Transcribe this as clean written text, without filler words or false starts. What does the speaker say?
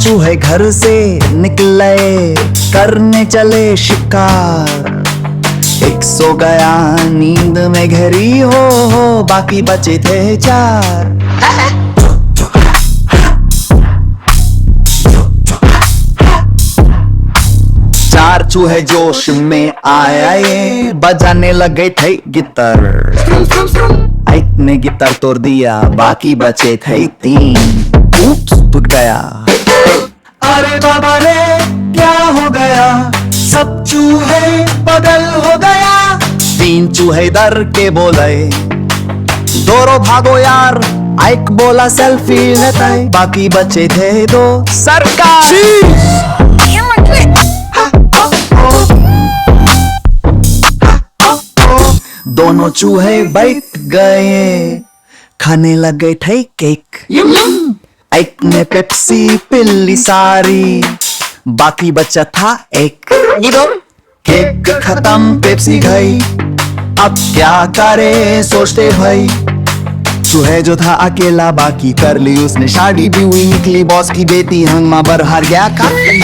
चूहे घर से निकले करने चले शिकार। एक सो गया नींद में गहरी हो, बाकी बचे थे चार। चार चूहे जोश में आए, बजाने लगे थे गिटार। एक ने गिटार तोड़ दिया, बाकी बचे थे तीन। उप्स, टूट गया। अरे बाबा रे क्या हो गया, सब चूहे बदल हो गया। तीन चूहे डर के बोले, दोरो भागो यार। एक बोला सेल्फी लेता है, बाकी बचे थे दो। सरकार दोनों चूहे बैठ गए, खाने लगे थे केक। एक ने पेप्सी पिल्ली सारी, बाकी बचा था एक। केक खत्म, पेप्सी गई, अब क्या करे सोचते भाई। चूहे जो था अकेला, बाकी कर ली उसने शादी भी हुई। निकली बॉस की बेटी, हंगमा बाहर गया काफी।